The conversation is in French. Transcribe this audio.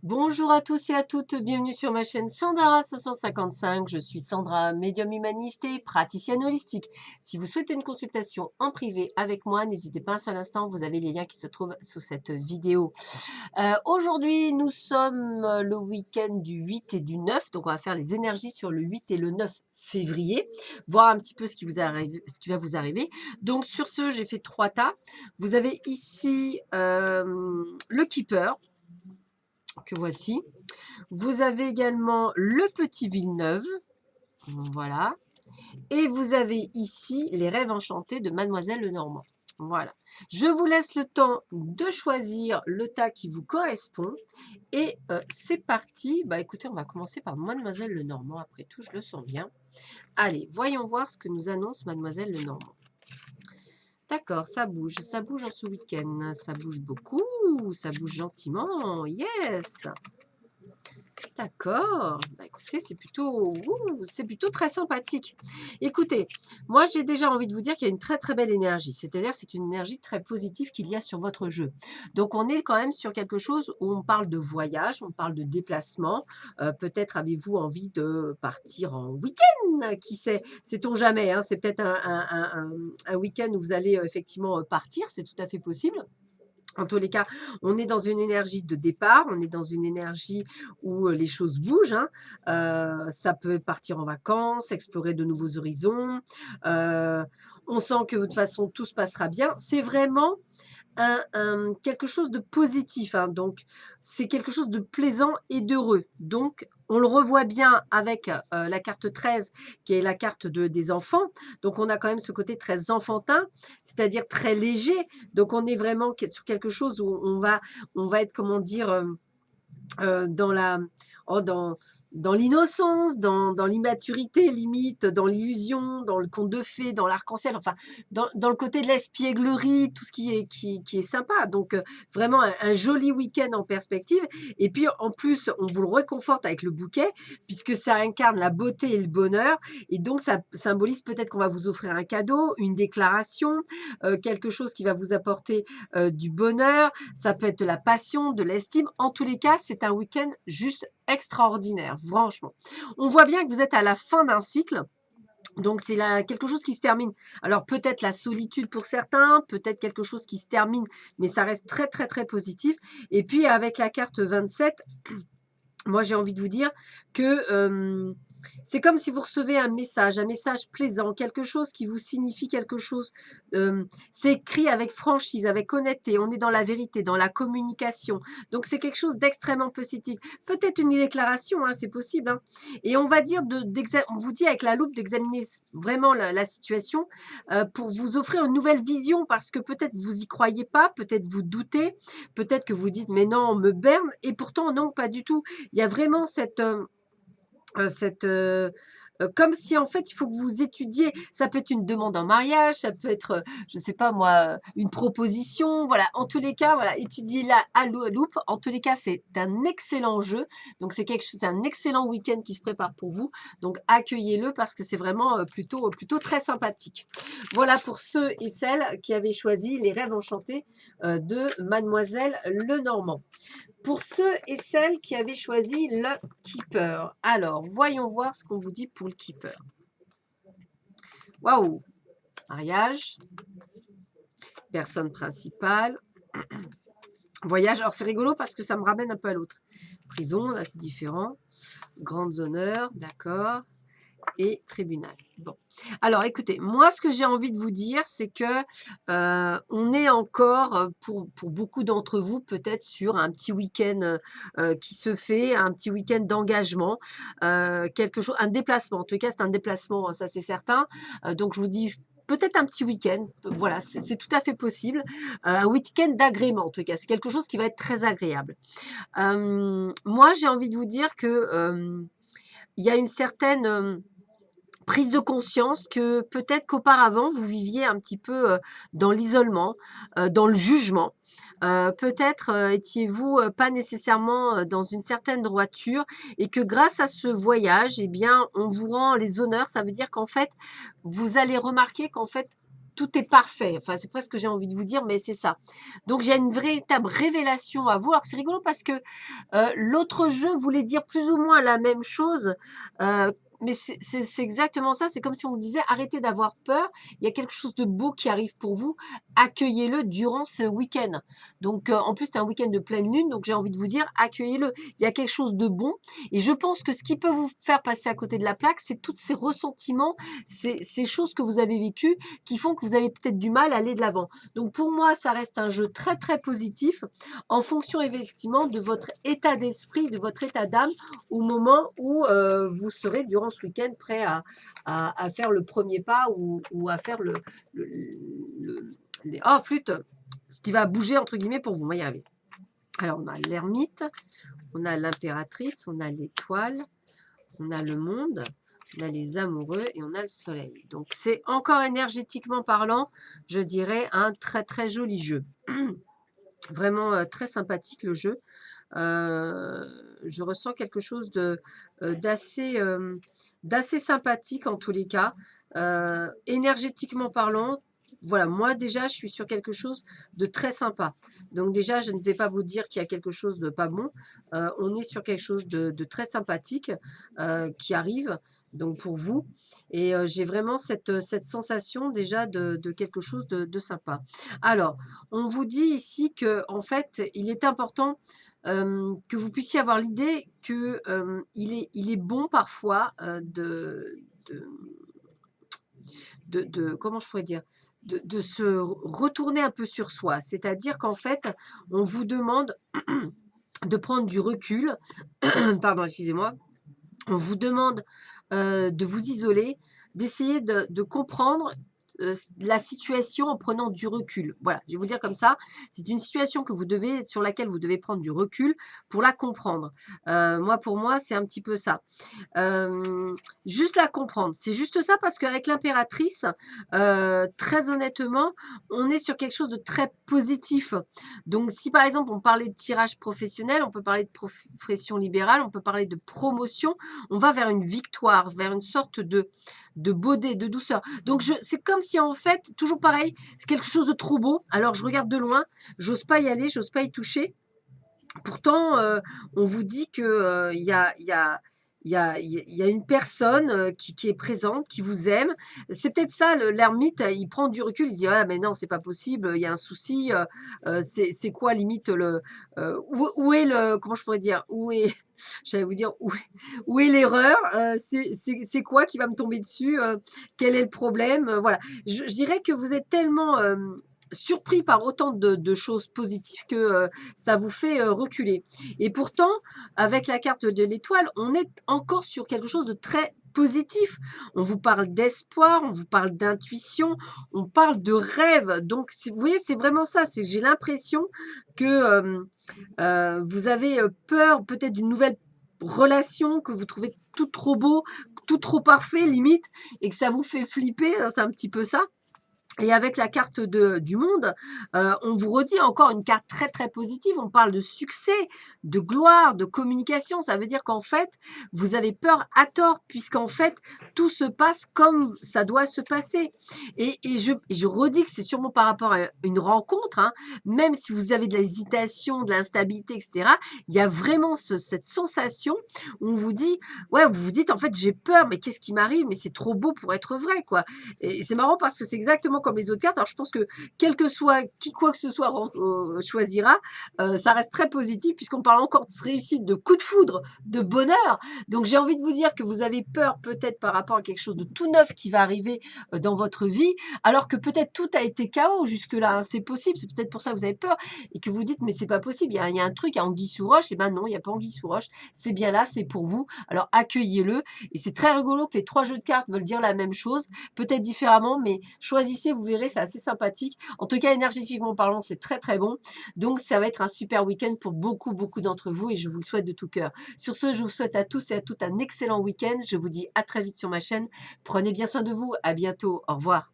Bonjour à tous et à toutes, bienvenue sur ma chaîne Sandara 555. Je suis Sandra, médium humaniste et praticienne holistique. Si vous souhaitez une consultation en privé avec moi, n'hésitez pas un seul instant, vous avez les liens qui se trouvent sous cette vidéo. Aujourd'hui, nous sommes le week-end du 8 et du 9, donc on va faire les énergies sur le 8 et le 9 février, voir un petit peu ce qui va vous arriver. Donc sur ce, j'ai fait 3 tas. Vous avez ici le Keeper, que voici. Vous avez également le petit Villeneuve, voilà. Et vous avez ici les rêves enchantés de Mademoiselle Lenormand. Voilà. Je vous laisse le temps de choisir le tas qui vous correspond. Et c'est parti. Bah écoutez, on va commencer par Mademoiselle Lenormand. Après tout, je le sens bien. Allez, voyons voir ce que nous annonce Mademoiselle Lenormand. D'accord, ça bouge en ce week-end. Ça bouge beaucoup, ça bouge gentiment. Yes! D'accord. Bah, écoutez, c'est plutôt très sympathique. Écoutez, moi j'ai déjà envie de vous dire qu'il y a une très très belle énergie. C'est-à-dire c'est une énergie très positive qu'il y a sur votre jeu. Donc on est quand même sur quelque chose où on parle de voyage, on parle de déplacement. Peut-être avez-vous envie de partir en week-end, qui sait? Sait-on jamais, hein, c'est peut-être un week-end où vous allez effectivement partir, c'est tout à fait possible. En tous les cas, on est dans une énergie de départ, on est dans une énergie où les choses bougent, hein. Ça peut partir en vacances, explorer de nouveaux horizons. On sent que de toute façon, tout se passera bien. C'est vraiment quelque chose de positif, hein. Donc, c'est quelque chose de plaisant et d'heureux. Donc, on le revoit bien avec la carte 13, qui est la carte des enfants. Donc, on a quand même ce côté très enfantin, c'est-à-dire très léger. Donc, on est vraiment sur quelque chose où on va être, comment dire, dans oh, dans l'innocence, dans l'immaturité limite, dans l'illusion, dans le conte de fées, dans l'arc-en-ciel, enfin, dans le côté de l'espièglerie, tout ce qui est sympa. Donc, vraiment un joli week-end en perspective. Et puis, en plus, on vous le réconforte avec le bouquet, puisque ça incarne la beauté et le bonheur. Et donc, ça symbolise peut-être qu'on va vous offrir un cadeau, une déclaration, quelque chose qui va vous apporter du bonheur. Ça peut être de la passion, de l'estime. En tous les cas, c'est un week-end juste extraordinaire, franchement. On voit bien que vous êtes à la fin d'un cycle. Donc, c'est quelque chose qui se termine. Alors, peut-être la solitude pour certains, peut-être quelque chose qui se termine, mais ça reste très, très, très positif. Et puis, avec la carte 27, moi, j'ai envie de vous dire que c'est comme si vous recevez un message plaisant, quelque chose qui vous signifie quelque chose. C'est écrit avec franchise, avec honnêteté. On est dans la vérité, dans la communication. Donc, c'est quelque chose d'extrêmement positif. Peut-être une déclaration, hein, c'est possible, hein. Et on va dire, on vous dit avec la loupe d'examiner vraiment la situation pour vous offrir une nouvelle vision parce que peut-être vous y croyez pas, peut-être vous doutez, peut-être que vous dites, mais non, on me berne. Et pourtant, non, pas du tout. Il y a vraiment comme si en fait il faut que vous étudiez, ça peut être une demande en mariage, ça peut être, je sais pas moi, une proposition, voilà, en tous les cas, voilà, étudiez-la à loupe, en tous les cas, c'est un excellent jeu, donc c'est un excellent week-end qui se prépare pour vous, donc accueillez-le parce que c'est vraiment plutôt très sympathique. Voilà pour ceux et celles qui avaient choisi les rêves enchantés de Mademoiselle Lenormand. Pour ceux et celles qui avaient choisi le Keeper. Alors, voyons voir ce qu'on vous dit pour le Keeper. Waouh! Mariage. Personne principale. Voyage. Alors, c'est rigolo parce que ça me ramène un peu à l'autre. Prison, là, c'est différent. Grandes honneurs, d'accord. Et tribunal. Bon. Alors, écoutez, moi, ce que j'ai envie de vous dire, c'est que on est encore, pour beaucoup d'entre vous, peut-être sur un petit week-end qui se fait, un petit week-end d'engagement, quelque chose, un déplacement. En tout cas, c'est un déplacement, ça c'est certain. Donc, je vous dis, peut-être un petit week-end, voilà, c'est tout à fait possible. Un week-end d'agrément, en tout cas, c'est quelque chose qui va être très agréable. Moi, j'ai envie de vous dire que il y a une certaine prise de conscience que peut-être qu'auparavant, vous viviez un petit peu dans l'isolement, dans le jugement. Peut-être étiez-vous pas nécessairement dans une certaine droiture et que grâce à ce voyage, eh bien, on vous rend les honneurs. Ça veut dire qu'en fait, vous allez remarquer qu'en fait, tout est parfait. Enfin, c'est presque ce que j'ai envie de vous dire, mais c'est ça. Donc, j'ai une véritable révélation à vous. Alors, c'est rigolo parce que l'autre jeu voulait dire plus ou moins la même chose, mais c'est exactement ça. C'est comme si on vous disait arrêtez d'avoir peur. Il y a quelque chose de beau qui arrive pour vous. Accueillez-le durant ce week-end. Donc, en plus, c'est un week-end de pleine lune. Donc, j'ai envie de vous dire accueillez-le. Il y a quelque chose de bon. Et je pense que ce qui peut vous faire passer à côté de la plaque, c'est tous ces ressentiments, ces choses que vous avez vécues qui font que vous avez peut-être du mal à aller de l'avant. Donc, pour moi, ça reste un jeu très, très positif en fonction effectivement de votre état d'esprit, de votre état d'âme au moment où vous serez durant ce week-end prêt à faire le premier pas ou à faire oh, flûte, ce qui va bouger entre guillemets pour vous. On va y arriver. Alors, on a l'ermite, on a l'impératrice, on a l'étoile, on a le monde, on a les amoureux et on a le soleil. Donc, c'est encore énergétiquement parlant, je dirais, un très, très joli jeu. Vraiment très sympathique le jeu. Je ressens quelque chose d'assez sympathique en tous les cas. Énergétiquement parlant, voilà, moi déjà je suis sur quelque chose de très sympa. Donc déjà je ne vais pas vous dire qu'il y a quelque chose de pas bon. On est sur quelque chose de très sympathique qui arrive donc pour vous. Et j'ai vraiment cette sensation déjà de quelque chose de sympa. Alors, on vous dit ici que en fait, il est important que vous puissiez avoir l'idée que il est bon parfois comment je pourrais dire, de se retourner un peu sur soi. C'est-à-dire qu'en fait, on vous demande de prendre du recul. Pardon, excusez-moi. On vous demande de vous isoler, d'essayer de comprendre la situation en prenant du recul. Voilà, je vais vous dire comme ça. C'est une situation sur laquelle vous devez prendre du recul pour la comprendre. Pour moi, c'est un petit peu ça. Juste la comprendre. C'est juste ça parce qu'avec l'impératrice, très honnêtement, on est sur quelque chose de très positif. Donc, si par exemple, on parlait de tirage professionnel, on peut parler de profession libérale, on peut parler de promotion, on va vers une victoire, vers une sorte de beauté, de douceur. Donc, c'est comme si en fait, toujours pareil, c'est quelque chose de trop beau. Alors, je regarde de loin, j'ose pas y aller, j'ose pas y toucher. Pourtant, on vous dit que il y a une personne qui est présente, qui vous aime. C'est peut-être ça, l'ermite, il prend du recul, il dit ah, mais non, c'est pas possible, il y a un souci. C'est quoi, limite, où est le. Comment je pourrais dire où est, j'allais vous dire, où est l'erreur c'est quoi qui va me tomber dessus quel est le problème voilà. Je dirais que vous êtes tellement. Surpris par autant de choses positives que ça vous fait reculer. Et pourtant, avec la carte de l'étoile, on est encore sur quelque chose de très positif. On vous parle d'espoir, on vous parle d'intuition, on parle de rêve. Donc, vous voyez, c'est vraiment ça. C'est que j'ai l'impression que vous avez peur peut-être d'une nouvelle relation que vous trouvez tout trop beau, tout trop parfait limite, et que ça vous fait flipper. Hein, c'est un petit peu ça. Et avec la carte du monde, on vous redit encore une carte très, très positive. On parle de succès, de gloire, de communication. Ça veut dire qu'en fait, vous avez peur à tort, puisqu'en fait, tout se passe comme ça doit se passer. Et je redis que c'est sûrement par rapport à une rencontre, hein, même si vous avez de l'hésitation, de l'instabilité, etc., il y a vraiment cette sensation où on vous dit, ouais, vous vous dites, en fait, j'ai peur, mais qu'est-ce qui m'arrive? Mais c'est trop beau pour être vrai, quoi. Et c'est marrant parce que c'est exactement comme les autres cartes. Alors, je pense que quel que soit qui quoi que ce soit choisira, ça reste très positif puisqu'on parle encore de réussite, de coup de foudre, de bonheur. Donc, j'ai envie de vous dire que vous avez peur peut-être par rapport à quelque chose de tout neuf qui va arriver dans votre vie, alors que peut-être tout a été chaos jusque-là. Hein. C'est possible, c'est peut-être pour ça que vous avez peur et que vous dites mais c'est pas possible, il y a un truc, il y a anguille sous roche. Et ben non, il n'y a pas anguille sous roche. C'est bien là, c'est pour vous. Alors accueillez-le. Et c'est très rigolo que les 3 jeux de cartes veulent dire la même chose, peut-être différemment, mais choisissez, vous verrez, c'est assez sympathique. En tout cas, énergétiquement parlant, c'est très très bon. Donc, ça va être un super week-end pour beaucoup, beaucoup d'entre vous et je vous le souhaite de tout cœur. Sur ce, je vous souhaite à tous et à toutes un excellent week-end. Je vous dis à très vite sur ma chaîne. Prenez bien soin de vous. À bientôt. Au revoir.